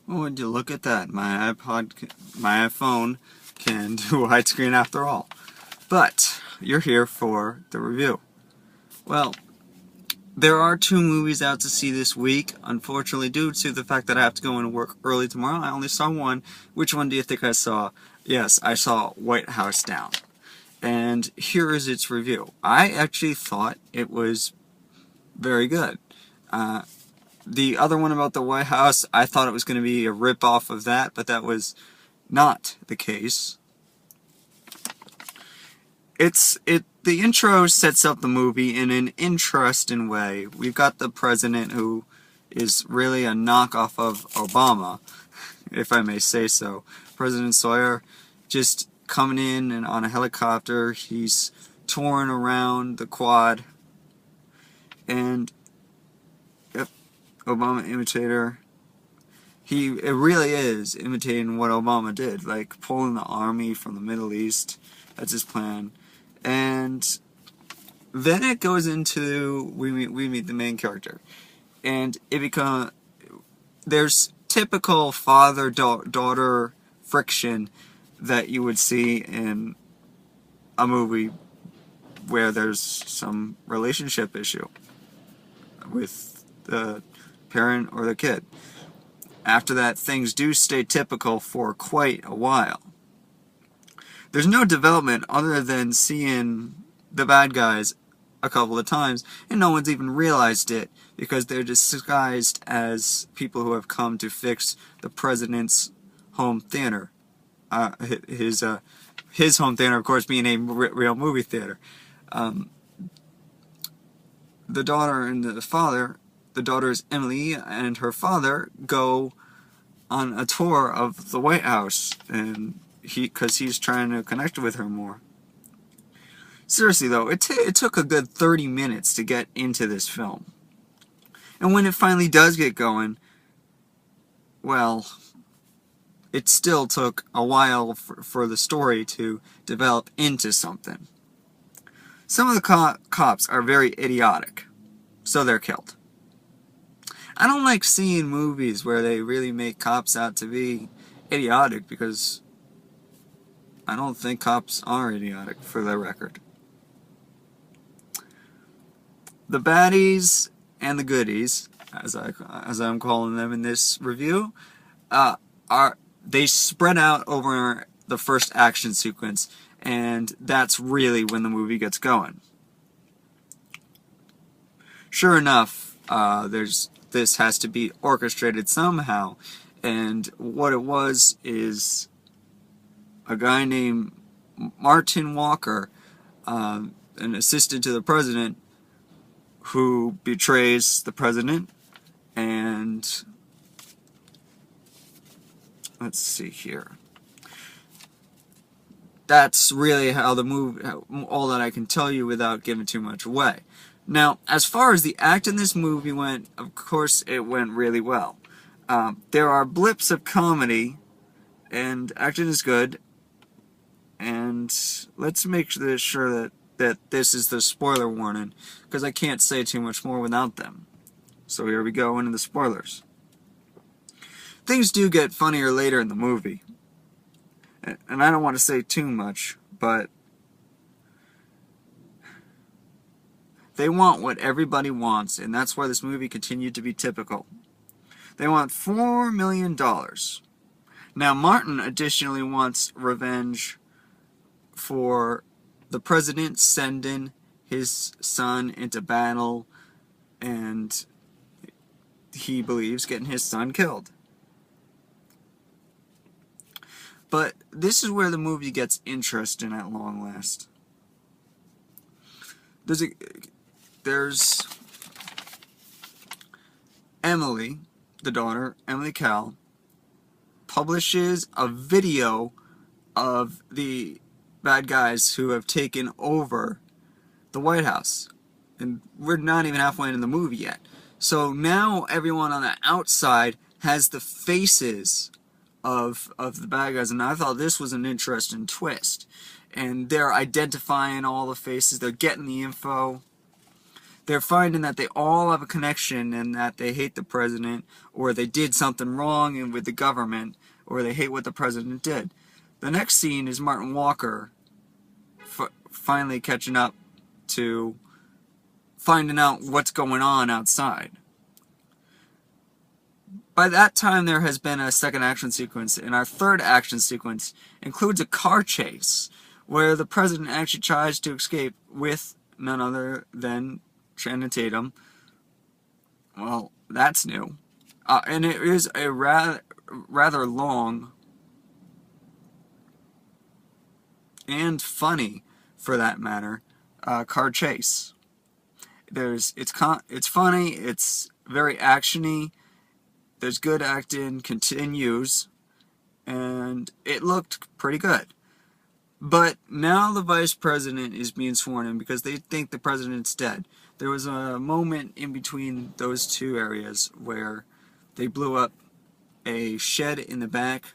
Well, would you look at that? My iPhone can do widescreen after all. But you're here for the review. Well, there are 2 movies out to see this week. Unfortunately, due to the fact that I have to go into work early tomorrow, I only saw one. Which one do you think I saw? Yes, I saw White House Down. And here is its review. I actually thought it was very good. The other one about the White House, I thought it was going to be a rip-off of that, but that was not the case. The intro sets up the movie in an interesting way. We've got the president who is really a knockoff of Obama, if I may say so. President Sawyer just coming in and on a helicopter. He's touring around the quad. And yep, Obama imitator. It really is imitating what Obama did, like pulling the army from the Middle East. That's his plan. And then it goes into we meet the main character, and there's typical father-daughter friction that you would see in a movie where there's some relationship issue with the parent or the kid. After that, things do stay typical for quite a while. There's no development other than seeing the bad guys a couple of times, and no one's even realized it because they're disguised as people who have come to fix the president's home theater. His home theater, of course, being a real movie theater. The daughter and the father, the daughter is Emily, and her father go on a tour of the White House, and because he's trying to connect with her more. Seriously though, it took a good 30 minutes to get into this film. And when it finally does get going, well, it still took a while for the story to develop into something. Some of the cops are very idiotic, so they're killed. I don't like seeing movies where they really make cops out to be idiotic, because I don't think cops are idiotic, for the record. The baddies and the goodies, as I'm calling them in this review, they spread out over the first action sequence, and that's really when the movie gets going. Sure enough, this has to be orchestrated somehow, and what it was is a guy named Martin Walker, an assistant to the president, who betrays the president, and let's see here. That's really how the movie, all that I can tell you without giving too much away. Now, as far as the act in this movie went, of course, it went really well. There are blips of comedy, and acting is good. And let's make sure that this is the spoiler warning, because I can't say too much more without them. So here we go into the spoilers. Things do get funnier later in the movie. And I don't want to say too much, but they want what everybody wants, and that's why this movie continued to be typical. They want $4 million. Now, Martin additionally wants revenge for the president sending his son into battle, and he believes getting his son killed. But this is where the movie gets interesting at long last. There's Emily, the daughter, Emily Cal, publishes a video of the bad guys who have taken over the White House. And we're not even halfway into the movie yet. So now everyone on the outside has the faces of the bad guys, and I thought this was an interesting twist. And they're identifying all the faces, they're getting the info. they're finding that they all have a connection and that they hate the president, or they did something wrong with the government, or they hate what the president did. The next scene is Martin Walker finally catching up to finding out what's going on outside. By that time, there has been a second action sequence, and our third action sequence includes a car chase, where the president actually tries to escape with none other than Channing Tatum. Well, that's new. And it is a rather long and funny, for that matter, car chase. It's funny, it's very actiony, there's good acting, continues, and it looked pretty good. But now the vice president is being sworn in because they think the president's dead. There was a moment in between those two areas where they blew up a shed in the back,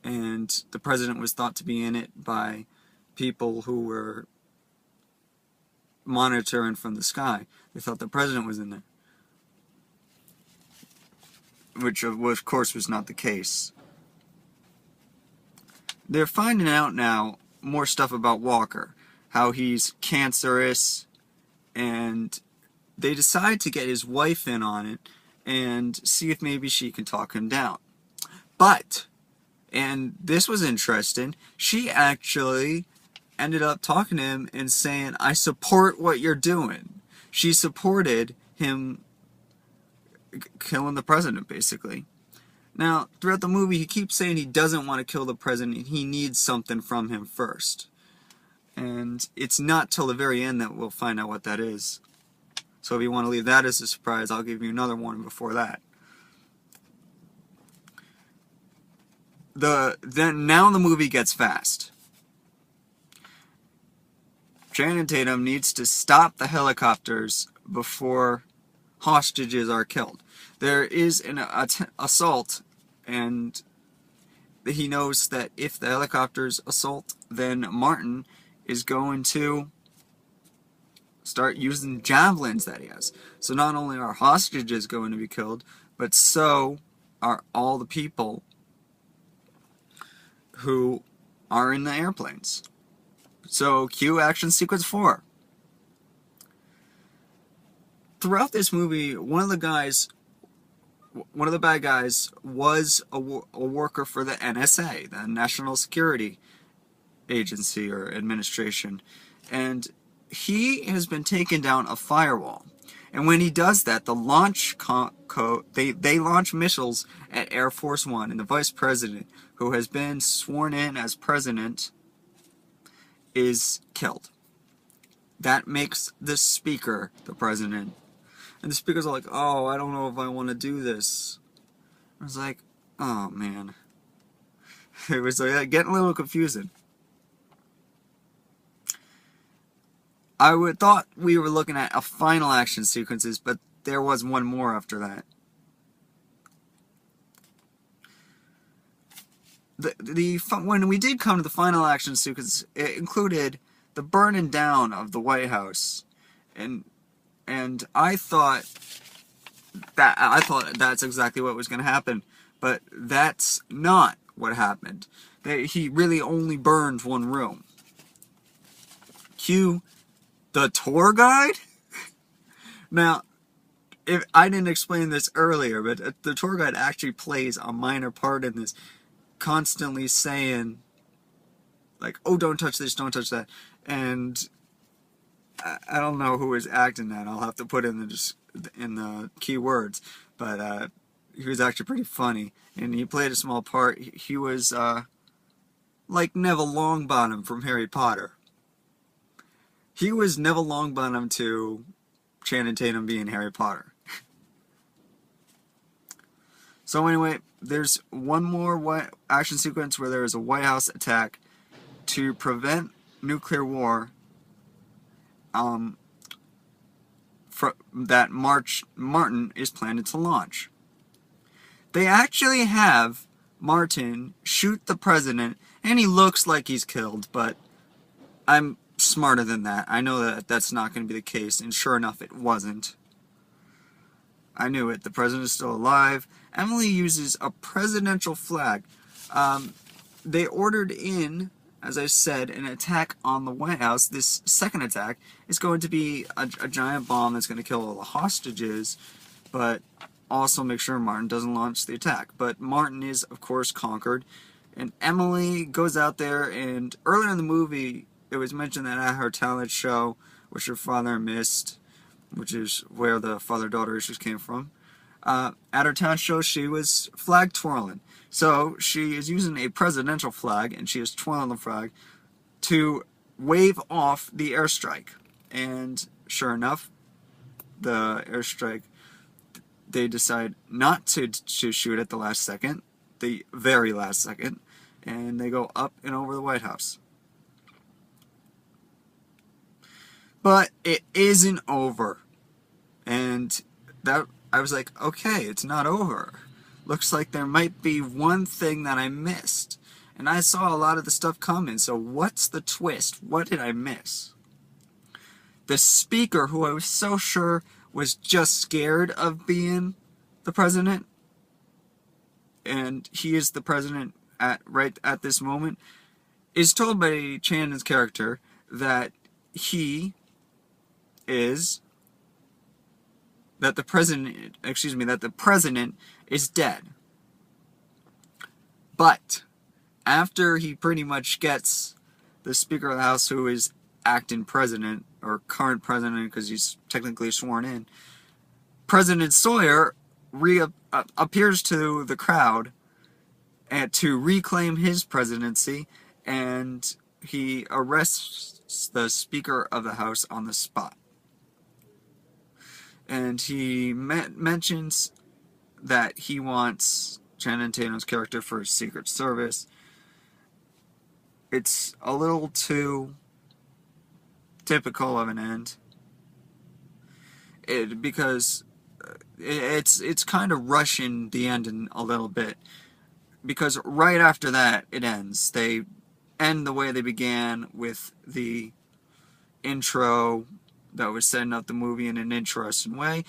and the president was thought to be in it by people who were monitoring from the sky. They thought the president was in there, which of course was not the case. They're finding out now more stuff about Walker, how he's cancerous, and they decide to get his wife in on it and see if maybe she can talk him down. But, and this was interesting, she actually ended up talking to him and saying, I support what you're doing. She supported him killing the president, basically. Now, throughout the movie, he keeps saying he doesn't want to kill the president. He needs something from him first. And it's not till the very end that we'll find out what that is. So if you want to leave that as a surprise, I'll give you another one before that. Now the movie gets fast. Channing Tatum needs to stop the helicopters before hostages are killed. There is an assault, and he knows that if the helicopters assault, then Martin is going to start using javelins that he has. So not only are hostages going to be killed, but so are all the people who are in the airplanes. So cue action sequence 4. Throughout this movie, one of the bad guys was a worker for the NSA, the National Security Agency or Administration, and he has been taking down a firewall. And when he does that, the launch they launch missiles at Air Force One, and the vice president, who has been sworn in as president, is killed. That makes the speaker the president. And the speakers are like, oh, I don't know if I want to do this. I was like, oh, man. It was like, getting a little confusing. I thought we were looking at a final action sequences, but there was one more after that. When we did come to the final action sequence, it included the burning down of the White House, and I thought that's exactly what was going to happen, but that's not what happened. He really only burned one room. Cue the tour guide. Now, if I didn't explain this earlier, but the tour guide actually plays a minor part in this, constantly saying, like, oh, don't touch this, don't touch that, and I don't know who is acting that. I'll have to put in the keywords, but he was actually pretty funny, and he played a small part. He was like Neville Longbottom from Harry Potter. He was Neville Longbottom to Channing Tatum being Harry Potter. So anyway, there's one more action sequence where there is a White House attack to prevent nuclear war. That Martin is planning to launch. They actually have Martin shoot the president, and he looks like he's killed, but I'm smarter than that. I know that that's not going to be the case, and sure enough, it wasn't. I knew it. The president's still alive. Emily uses a presidential flag. They ordered in, as I said, an attack on the White House. This second attack is going to be a giant bomb that's going to kill all the hostages, but also make sure Martin doesn't launch the attack. But Martin is, of course, conquered, and Emily goes out there, and earlier in the movie, it was mentioned that at her talent show, which her father missed, which is where the father-daughter issues came from, at her talent show, she was flag twirling. So she is using a presidential flag, and she is twirling the flag to wave off the airstrike. And sure enough, the airstrike, they decide not to shoot at the last second, the very last second, and they go up and over the White House. But it isn't over. And that I was like, okay, it's not over. Looks like there might be one thing that I missed. And I saw a lot of the stuff coming, so what's the twist? What did I miss? The speaker, who I was so sure was just scared of being the president, and he is the president right at this moment, is told by Shannon's character that he is that the president is dead. But after he pretty much gets the Speaker of the House, who is acting president, or current president because he's technically sworn in, President Sawyer appears to the crowd and to reclaim his presidency, and he arrests the Speaker of the House on the spot. And he mentions that he wants Channing Tatum's character for his Secret Service. It's a little too typical of an end, because it's kind of rushing the ending a little bit, because right after that it ends. They end the way they began, with the intro that was setting up the movie in an interesting way.